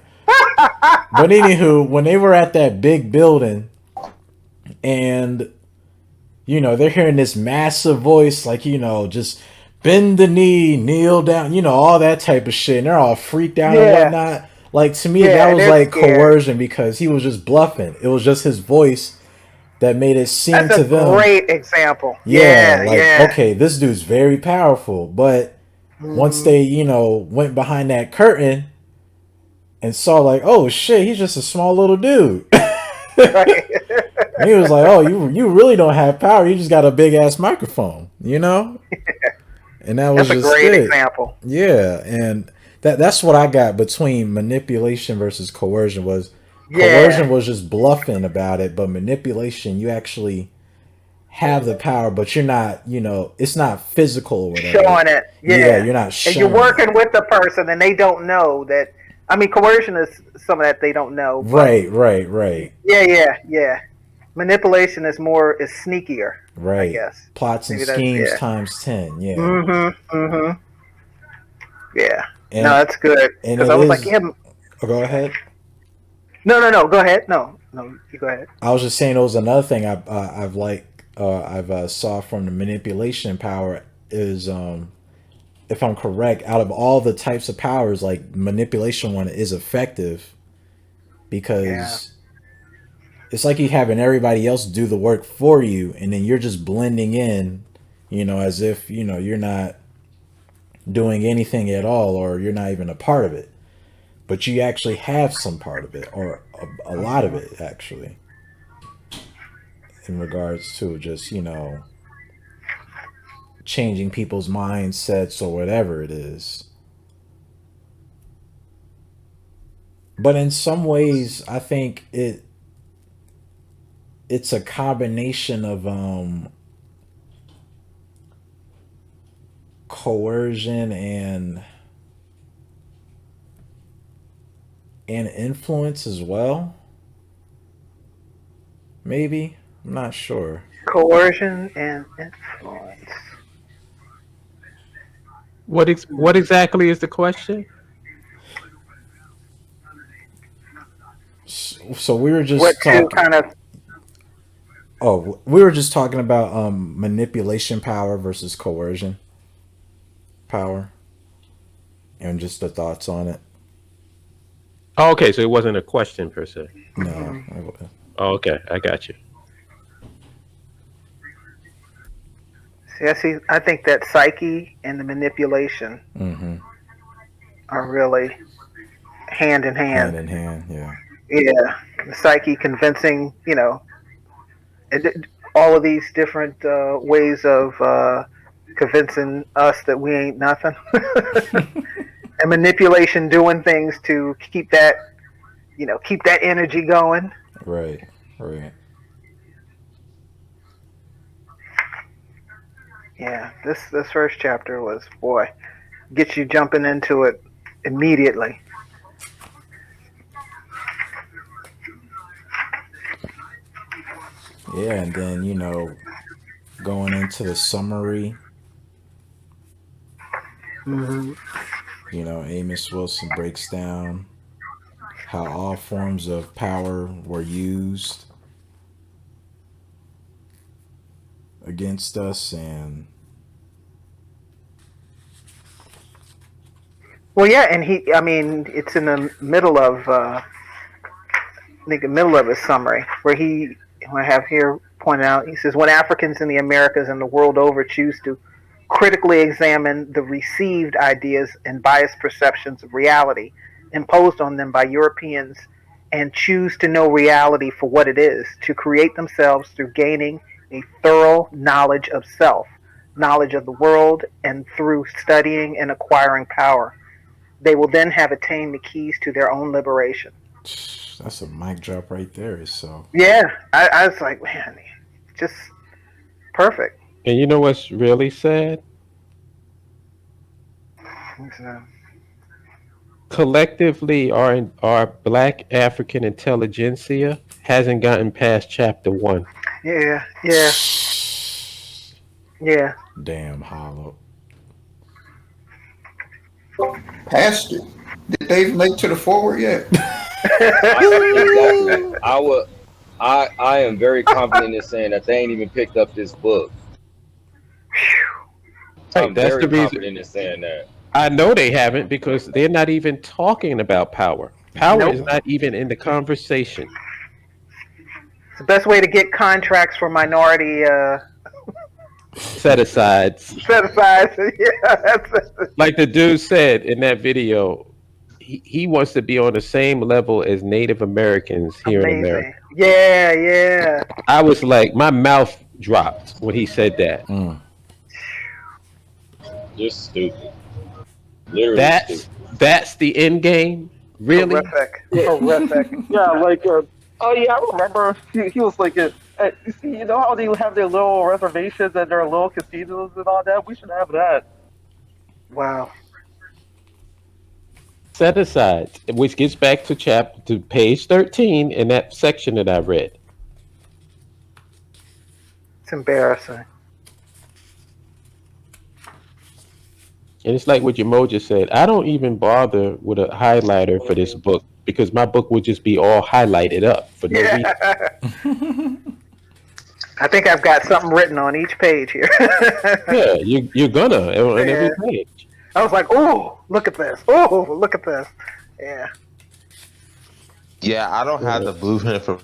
But anywho, when they were at that big building and they're hearing this massive voice, like, just bend the knee, kneel down, all that type of shit. And they're all freaked out and Yeah, whatnot. Like, to me, that yeah, was they're like scared. coercion because he was just bluffing. It was just his voice that made it seem That's to a them, great example. yeah, Yeah, like, yeah. okay, this dude's very powerful. But once Hmm. they, went behind that curtain and saw, like, oh shit, he's just a small little dude. Right. And he was like, "Oh, you really don't have power. You just got a big ass microphone, you know." And that was That's a just great it. example. Yeah, and that's what I got between manipulation versus coercion. Was Yeah, coercion was just bluffing about it, but manipulation, you actually have the power, but you're not. It's not physical or whatever. showing it. Yeah, Yeah, you're not and you're showing it. working with the person, and they don't know that. I mean, coercion is some of that they don't know, but Right, right, right, yeah. Manipulation is sneakier, I right. guess. Plots and Maybe that's schemes yeah. times 10. Yeah, Mm-hmm. Yeah. No, and that's good because it I was like, is. yeah. Oh, go ahead. No. Go ahead. No. You go ahead. I was just saying it was another thing I've saw from the manipulation power is, if I'm correct, out of all the types of powers, like manipulation one is effective Yeah. because it's like you having everybody else do the work for you, and then you're just blending in, as if you're not doing anything at all, or you're not even a part of it, but you actually have some part of it, or a lot of Mhm. it actually, in regards to just changing people's mindsets or whatever it is. But in some ways, I think it's a combination of coercion and influence as well. Maybe, I'm not sure. Coercion and influence. What exactly is the question? So we were What just to talking. kind of Oh, we were just talking about manipulation power versus coercion power, and just the thoughts on it. Oh, okay, so it wasn't a question per se. No. mhm. Oh, okay, I got you. I think that psyche and the manipulation Mm-hmm. are really hand in Hand hand. in hand. Yeah. Yeah, the psyche convincing, all of these different ways of convincing us that we ain't nothing, and manipulation doing things to keep that energy going. Right. Right. Yeah, this first chapter was, boy, gets you jumping into it immediately. Yeah, and then going into the summary, Mhm. You know, Amos Wilson breaks down how all forms of power were used against us, and Well, yeah, and I mean, it's in the middle of, I think, the middle of his summary, where I have here pointed out, he says, when Africans in the Americas and the world over choose to critically examine the received ideas and biased perceptions of reality imposed on them by Europeans and choose to know reality for what it is, to create themselves through gaining a thorough knowledge of self, knowledge of the world, and through studying and acquiring power, they will then have attained the keys to their own liberation. that's a mic drop right there. So Yeah, I was like, man, just perfect. And you know what's really sad? So, Collectively, our Black African intelligentsia hasn't gotten past chapter 1. yeah, yeah, yeah. damn hollow. Passed it. Did they make it to the forward yet? Exactly. I am very confident in saying that they ain't even picked up this book. Right, I'm that's very the reason. confident in saying that. I know they haven't because they're not even talking about power. Power Nope. is not even in the conversation. It's the best way to get contracts for minority Set asides. set asides. Yeah, that's Like the dude said in that video, he wants to be on the same level as Native Americans here in America. amazing. Yeah, yeah. I was like, my mouth dropped when he said that. Just stupid. Literally That's stupid. that's the end game, really. Horrific. Horrific. Yeah, like, oh yeah, I remember he was like, you see, you know how they have their little reservations and their little casinos and all that? We should have that. Wow. Set asides, which gets back to page 13 in that section that I read. It's embarrassing. And it's like what Jamoja said. I don't even bother with a highlighter for this book because my book would just be all highlighted up for no reason. Yeah. I think I've got something written on each page here. Yeah, you're gonna on every page. I was like, oh, look at this. Oh, look at this. Yeah. Yeah, I don't have the blueprint for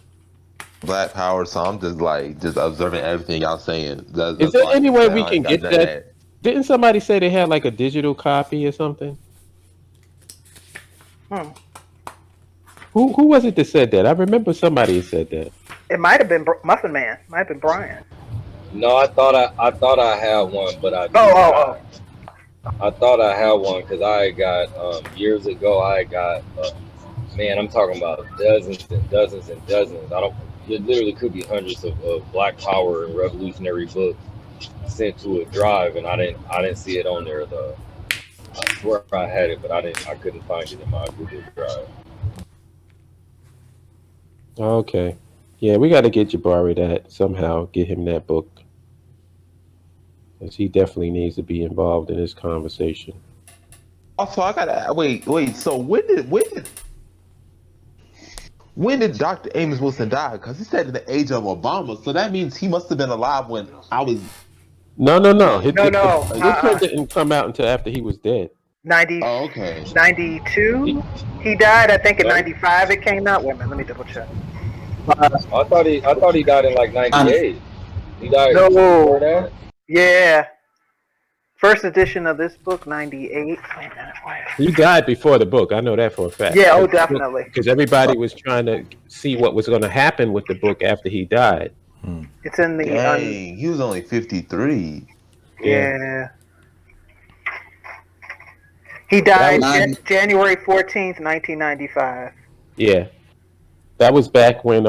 Black Power, so I'm just observing everything y'all saying. Is there any way we can get that? Didn't somebody say they had like a digital copy or something? Who was it that said that? I remember somebody said that. It might have been Muffin Man. Might have been Brian. No, I thought I had one, but I Oh. I thought I had one because I got years ago. I got man, I'm talking about dozens and dozens and dozens. It literally could be hundreds of Black Power and revolutionary books sent to a drive, and I didn't see it on there though. I swear I had it, but I couldn't find it in my Google Drive. Okay. Yeah, we got to get Jabari that somehow. Get him that book. Because he definitely needs to be involved in this conversation. Also, I gotta wait. So when did Dr. Amos Wilson die? Because he said in the age of Obama, so that means he must have been alive when I was. No. No. This book didn't come out until after he was dead. 90, Oh, okay. 92? He died, I think, in 95 it came out. Wait a minute, let me double check. I thought he died in like 98. He died before that? Yeah. First edition of this book, 98. Wait a minute. He died before the book. I know that for a fact. Yeah, oh, definitely. Because everybody was trying to see what was going to happen with the book after he died. It's in the... Dang, he was only 53. Yeah. He died January 14th, 1995. Yeah. That was back when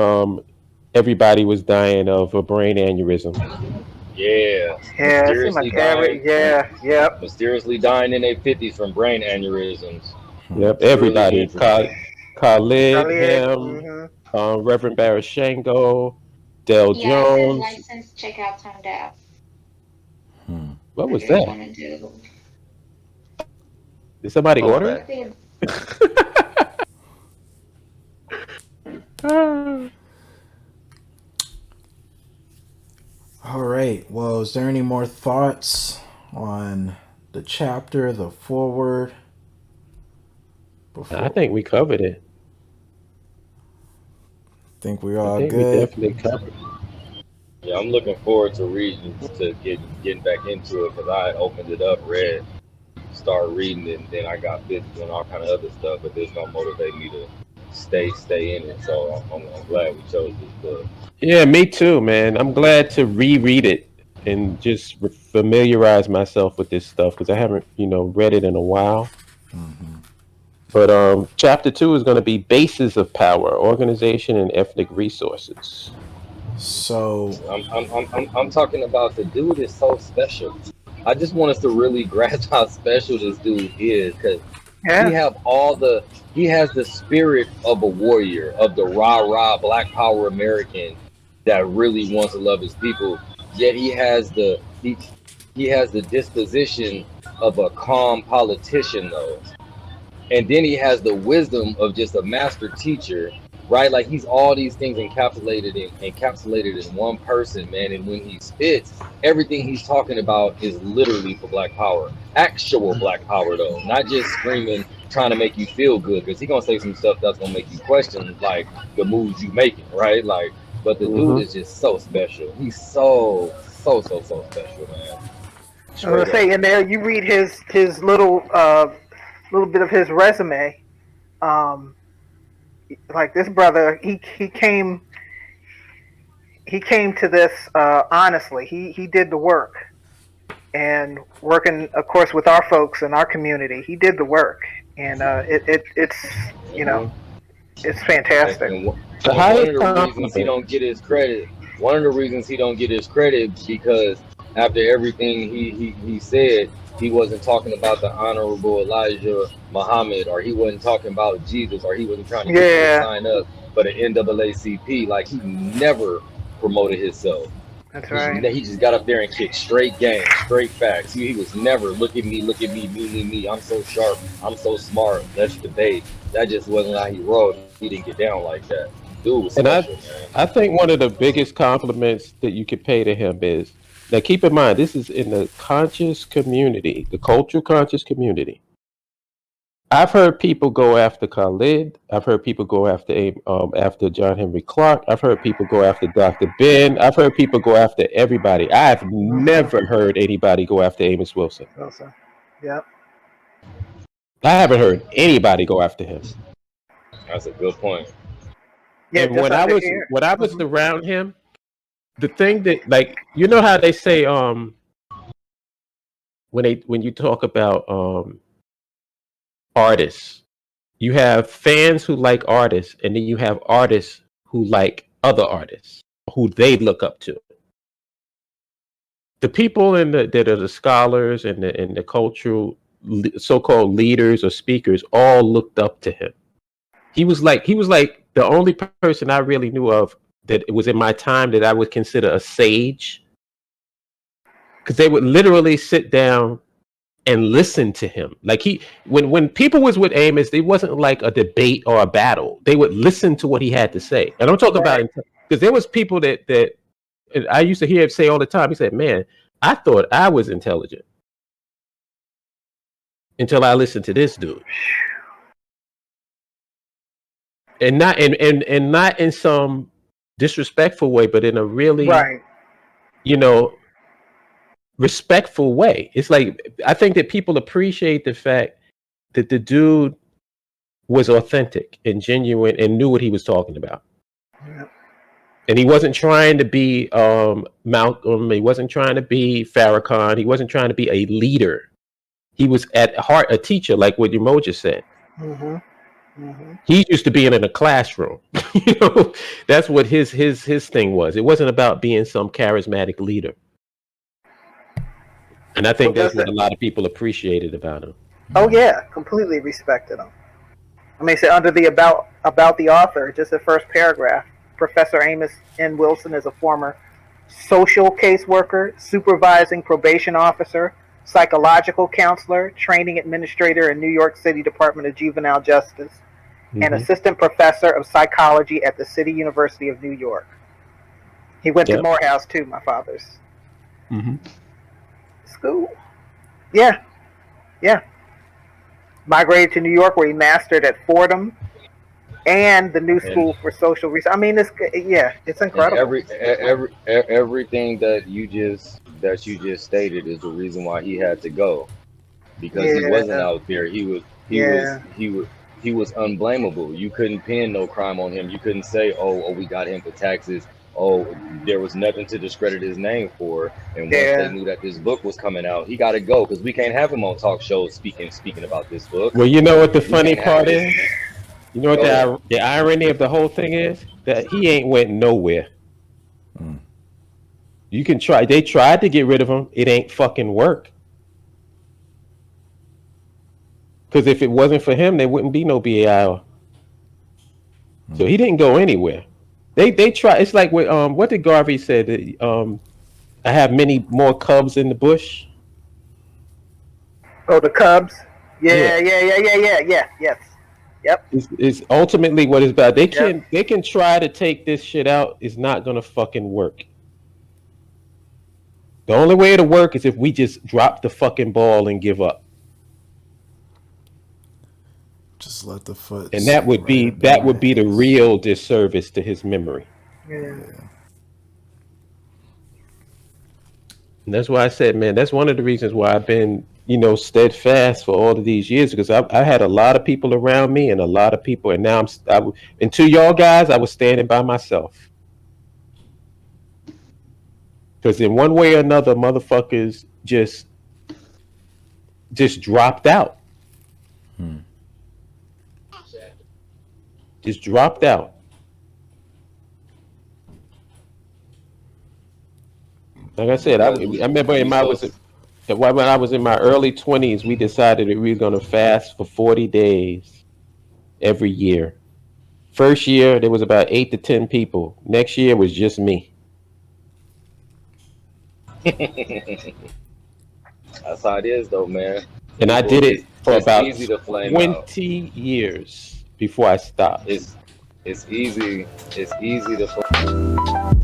everybody was dying of a brain aneurysm. Yeah. Yeah, it seemed like yep. Mysteriously dying in their 50s from brain aneurysms. Yep, everybody. Khalid, him, Mm-hmm. Reverend Barashango, Del Jones. License checkout timed out. What was that? Did somebody Oh, my order bad. it? All right. Well, is there any more thoughts on the chapter, the forward? I Before think we covered it. think we're I all think we good. definitely covered it. Yeah, I'm looking forward to reading to getting back into it because I opened it up, read, started reading it, and then I got busy doing all kind of other stuff. But this gonna motivate me to stay in it. So I'm glad we chose this book. Yeah, me too, man. I'm glad to reread it and just familiarize myself with this stuff because I haven't, read it in a while. But chapter 2 is going to be bases of power, organization, and ethnic resources. So I'm talking about the dude is so special. I just want us to really grasp how special this dude is because he Yeah. have all the he has the spirit of a warrior, of the rah rah Black Power American that really wants to love his people. Yet he has the disposition of a calm politician though, and then he has the wisdom of just a master teacher, right? Like he's all these things encapsulated in one person, man. And when he spits, everything he's talking about is literally for Black Power, actual Black Power, though, not just screaming, trying to make you feel good. Because he's gonna say some stuff that's gonna make you question like the moves you making, right? Like, but the dude Hmm. is just so special. He's so special, man. I was Straight gonna up. say in there you read his little bit of his resume. Um, like this brother, he came to this honestly. He did the work and working, of course, with our folks in our community. He did the work, and it's you know Mhm. it's And, fantastic. and, The and one of highest the reasons he compliment. don't get his credit, one of the reasons he don't get his credit because after everything he said, he wasn't talking about the honorable Elijah Muhammad, or he wasn't talking about Jesus, or he wasn't trying to get you to Yeah, sign up for the NAACP. Like he never promoted himself. that's right. He just got up there and kicked straight game, straight facts. He was never look at me. I'm so sharp. I'm so smart. Let's debate. That just wasn't how he rolled. He didn't get down like that. Dude was And special, man. I think one of the biggest compliments that you could pay to him is now keep in mind this is in the conscious community, the cultural conscious community. I've heard people go after Khalid. I've heard people go after John Henry Clark. I've heard people go after Dr. Ben. I've heard people go after everybody. I've Mm-hmm. never heard anybody go after Amos Wilson. Also, yeah, I haven't heard anybody go after him. That's a good point. yeah, And just under here. when I was Hmm. around him, the thing that like how they say when you talk about artists, you have fans who like artists, and then you have artists who like other artists who they look up to. The people that are the scholars and the cultural so-called leaders or speakers all looked up to him. He was like the only person I really knew of that it was in my time that I would consider a sage, because they would literally sit down and listen to him. Like when people was with Amos, it wasn't like a debate or a battle. They would listen to what he had to say. And I'm talking Right. about because there was people that and I used to hear him say all the time. He said, "Man, I thought I was intelligent until I listened to this dude." And not in some disrespectful way, but in a really, Right. you know, respectful way. It's like I think that people appreciate the fact that the dude was authentic and genuine and knew what he was talking about. Yeah. And he wasn't trying to be Malcolm. He wasn't trying to be Farrakhan. He wasn't trying to be a leader. He was at heart a teacher, like what Umoja said. Hmm. Hmm. He's used to being in a classroom. That's what his thing was. It wasn't about being some charismatic leader. And I Well, think that's does what it? a lot of people appreciated about him. Oh yeah, completely respected him. I mean, say under the about the author, just the first paragraph. Professor Amos N. Wilson is a former social caseworker, supervising probation officer, psychological counselor, training administrator in New York City Department of Juvenile Justice, and assistant professor of psychology at the City University of New York. He went to Morehouse too, my father's school. Yeah. Migrated to New York, where he mastered at Fordham and the New School for Social Research. I mean, it's incredible. Everything that you just stated is the reason why he had to go, because he wasn't out there. He was unblameable. You couldn't pin no crime on him. You couldn't say, oh, we got him for taxes. Oh, there was nothing to discredit his name for. And once they knew that this book was coming out, he got to go, because we can't have him on talk shows speaking about this book. Well, you know what the funny part is? You know what the irony of the whole thing is? That he ain't went nowhere. You can try. They tried to get rid of him. It ain't fucking work. Because if it wasn't for him, there wouldn't be no BAIO. So he didn't go anywhere. They try. It's like what did Garvey say? I have many more cubs in the bush. Oh, the Cubs. Yeah. Yes. Yep. It's ultimately what it's about. They can try to take this shit out. It's not gonna fucking work. The only way it'll work is if we just drop the fucking ball and give up. Just let the foot. And that would be the real disservice to his memory. Yeah. And that's why I said, man, that's one of the reasons why I've been, steadfast for all of these years, because I had a lot of people around me and a lot of people, and now and to y'all guys, I was standing by myself. Because in one way or another, motherfuckers just dropped out. Just dropped out. Like I said, I remember when I was in my early 20s, we decided that we were going to fast for 40 days every year. First year, there was about 8 to 10 people. Next year was just me. That's how it is, though, man. And I did it for about 20 years before I stopped. It's easy to flame.